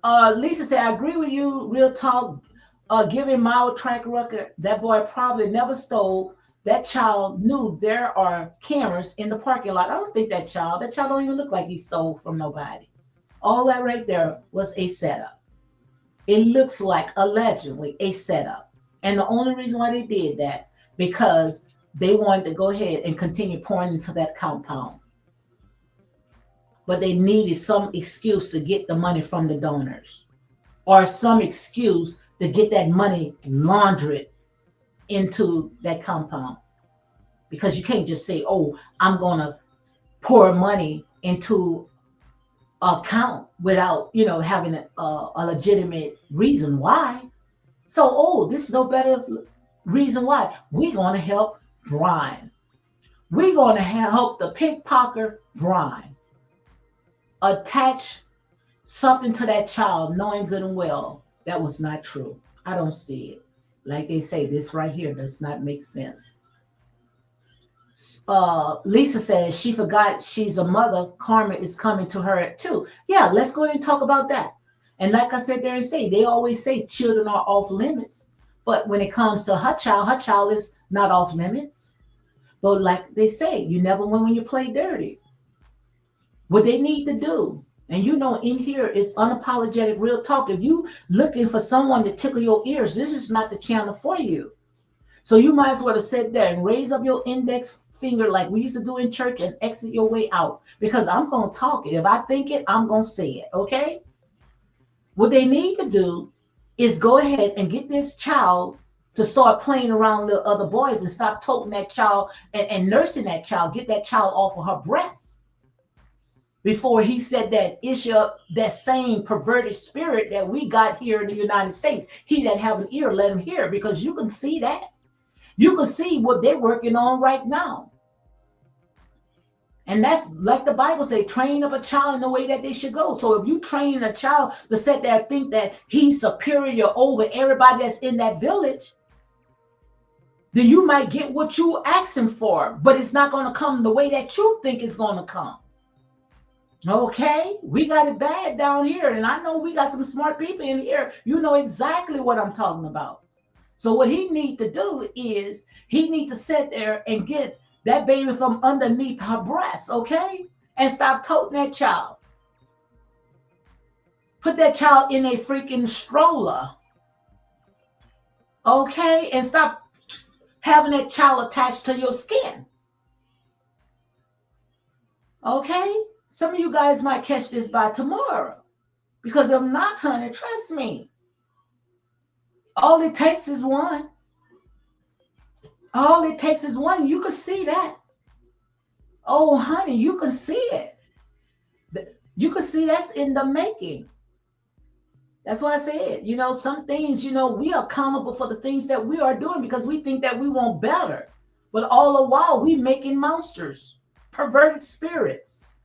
A: Lisa said, I agree with you, real talk. Giving Mao track record, that boy probably never stole. That child knew there are cameras in the parking lot. I don't think that child don't even look like he stole from nobody. All that right there was a setup. It looks like allegedly a setup. And the only reason why they did that, because they wanted to go ahead and continue pouring into that compound. But they needed some excuse to get the money from the donors or some excuse to get that money laundered into that compound. Because you can't just say, oh, I'm going to pour money into an account without, having a legitimate reason why. So, this is no better reason why. We're going to help Brian. We're going to help the pickpocket Brian attach something to that child, knowing good and well that was not true. I don't see it. Like they say, this right here does not make sense. Lisa says she forgot she's a mother. Karma is coming to her too. Yeah, let's go ahead and talk about that. And like I said there and say, they always say children are off limits. But when it comes to her child is not off limits. But like they say, you never win when you play dirty. What they need to do, and in here is unapologetic real talk. If you looking for someone to tickle your ears, this is not the channel for you. So you might as well sit there and raise up your index finger like we used to do in church and exit your way out. Because I'm going to talk it. If I think it, I'm going to say it. Okay? What they need to do is go ahead and get this child to start playing around with other boys and stop toting that child and nursing that child. Get that child off of her breast before he said that issue, that same perverted spirit that we got here in the United States. He that have an ear, let him hear, because you can see that. You can see what they're working on right now. And that's like the Bible say, train up a child in the way that they should go. So if you train a child to sit there and think that he's superior over everybody that's in that village, then you might get what you asking for, but it's not going to come the way that you think it's going to come. Okay, we got it bad down here, and I know we got some smart people in here. You know exactly what I'm talking about. So what he need to do is he need to sit there and get that baby from underneath her breast, okay? And stop toting that child. Put that child in a freaking stroller, okay? And stop having that child attached to your skin, okay? Some of you guys might catch this by tomorrow. Because if not, honey, trust me. All it takes is one. All it takes is one. You can see that. Oh, honey, you can see it. You can see that's in the making. That's why I said, some things, we are accountable for the things that we are doing because we think that we want better. But all the while, we making monsters, perverted spirits.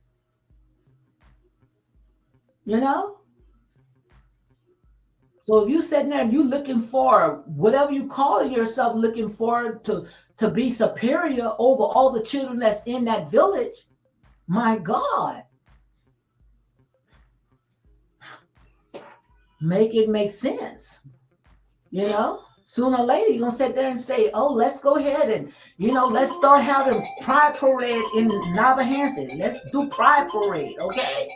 A: So if you sitting there and you looking for whatever you call yourself, looking for to be superior over all the children that's in that village, my God, make it make sense. Sooner or later you're gonna sit there and say, "Oh, let's go ahead and let's start having pride parade in Nyabohanse. Let's do pride parade, okay?"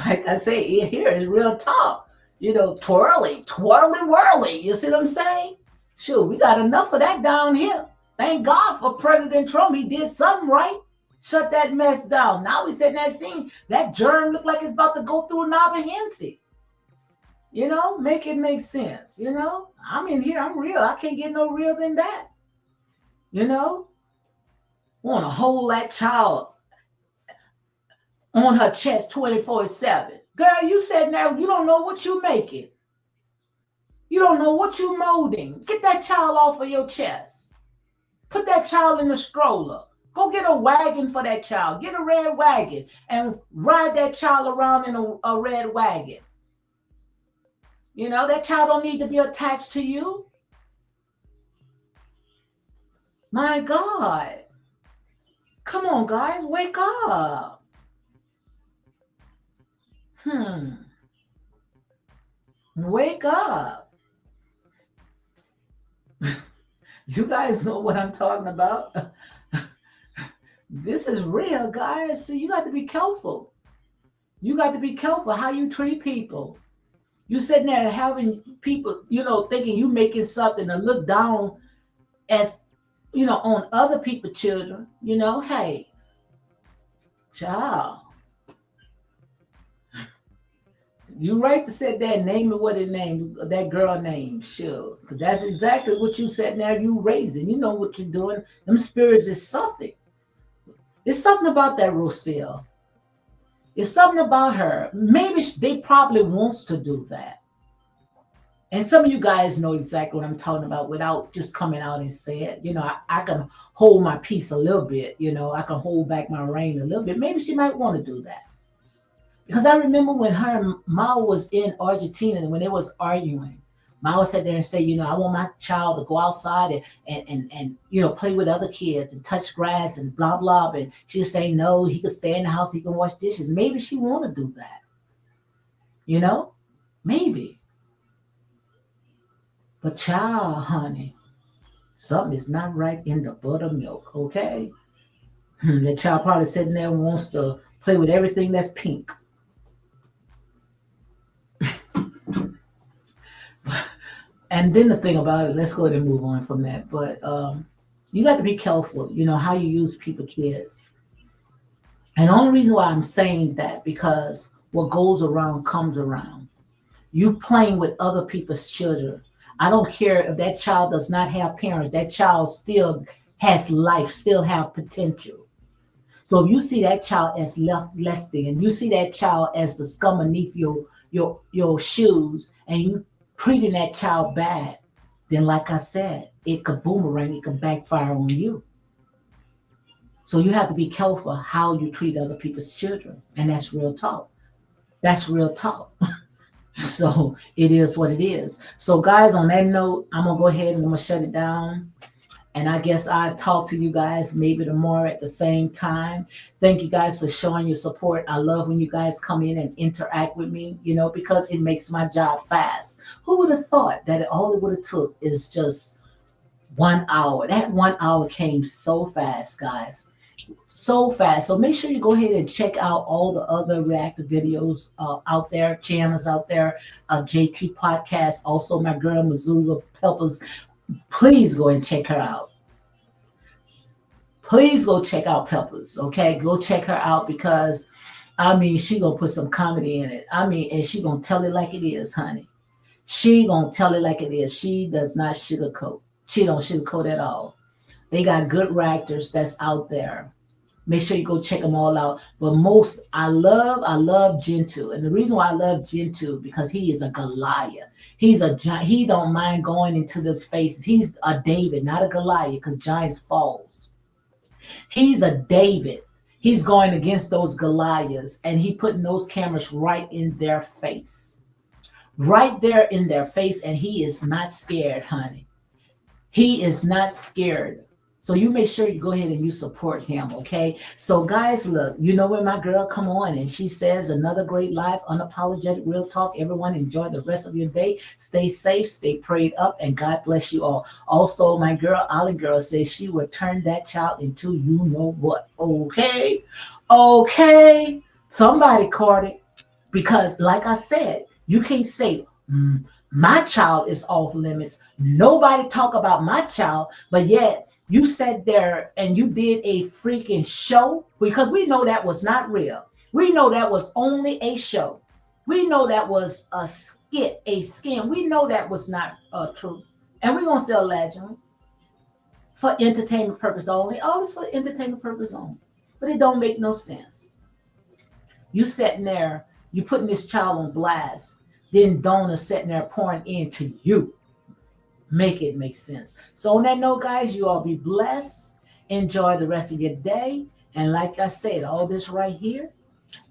A: Like I say, here is real talk. Twirly, twirly, whirly. You see what I'm saying? Sure, we got enough of that down here. Thank God for President Trump. He did something right. Shut that mess down. Now we sitting there seeing that germ look like it's about to go through Nyabohanse. Make it make sense. I'm in here. I'm real. I can't get no real than that. Want to hold that child on her chest 24/7. Girl, you said now you don't know what you making. You don't know what you molding. Get that child off of your chest. Put that child in a stroller. Go get a wagon for that child. Get a red wagon and ride that child around in a red wagon. That child don't need to be attached to you. My God. Come on, guys, wake up. Wake up. You guys know what I'm talking about. This is real, guys. So you got to be careful. You got to be careful how you treat people. You sitting there having people, thinking you making something to look down as, on other people's children. Hey, child. You right to sit there and name it what it named, that girl name, sure. Because that's exactly what you said now you raising. You know what you're doing. Them spirits is something. It's something about that Rochelle. It's something about her. Maybe they probably wants to do that. And some of you guys know exactly what I'm talking about without just coming out and say it. I can hold my peace a little bit. I can hold back my reign a little bit. Maybe she might want to do that. Because I remember when her and Mao was in Argentina and when they was arguing, Mao sat there and said, I want my child to go outside and play with other kids and touch grass and blah blah. And she was saying no, he could stay in the house, he can wash dishes. Maybe she want to do that, you know? Maybe. But child, honey, something is not right in the buttermilk, okay? The child probably sitting there and wants to play with everything that's pink. And then the thing about it, let's go ahead and move on from that. But you got to be careful, how you use people kids. And the only reason why I'm saying that because what goes around comes around. You playing with other people's children. I don't care if that child does not have parents. That child still has life, still have potential. So if you see that child as less than, you see that child as the scum beneath your shoes, and you treating that child bad, then like I said, it could boomerang, it could backfire on you. So you have to be careful how you treat other people's children, and that's real talk. That's real talk. So it is what it is. So guys, on that note, I'm gonna go ahead and I'm gonna shut it down. And I guess I talk to you guys maybe tomorrow at the same time. Thank you guys for showing your support. I love when you guys come in and interact with me, because it makes my job fast. Who would have thought that all it would have took is just 1 hour? That 1 hour came so fast, guys. So fast. So make sure you go ahead and check out all the other reactive videos out there, channels out there, JT Podcast, also my girl Missoula Peppers. Please go and check her out. Please go check out Peppers, okay? Go check her out because, she gonna put some comedy in it. And she gonna tell it like it is, honey. She gonna tell it like it is. She does not sugarcoat. She don't sugarcoat at all. They got good actors that's out there. Make sure you go check them all out. But most, I love Gentoo. And the reason why I love Gentoo because he is a Goliath. He don't mind going into those faces. He's a David, not a Goliath, because giants falls. He's a David. He's going against those Goliaths, and he putting those cameras right in their face, right there in their face, and he is not scared, honey. He is not scared. So you make sure you go ahead and you support him, okay? So guys, look, when my girl come on and she says another great live, unapologetic real talk. Everyone enjoy the rest of your day. Stay safe, stay prayed up, and God bless you all. Also, my girl, Ollie Girl, says she will turn that child into you know what, okay? Okay. Somebody caught it. Because like I said, you can't say, my child is off limits. Nobody talk about my child, but yet you sat there and you did a freaking show because we know that was not real. We know that was only a show. We know that was a skit, a scam. We know that was not true. And we're going to sell legend for entertainment purpose only. All this for entertainment purpose only. But it don't make no sense. You sitting there, you putting this child on blast. Then Donna sitting there pouring into you. Make it make sense. So on that note, guys, you all be blessed. Enjoy the rest of your day. And like I said, all this right here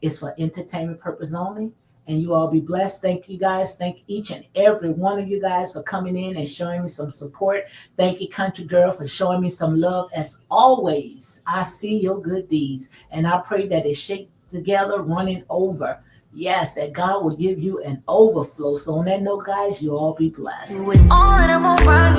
A: is for entertainment purpose only. And you all be blessed. Thank you guys. Thank each and every one of you guys for coming in and showing me some support. Thank you, Country Girl, for showing me some love. As always, I see your good deeds. And I pray that they shake together, running over. Yes, that God will give you an overflow. So on that note, guys, you all be blessed. With all that I'm around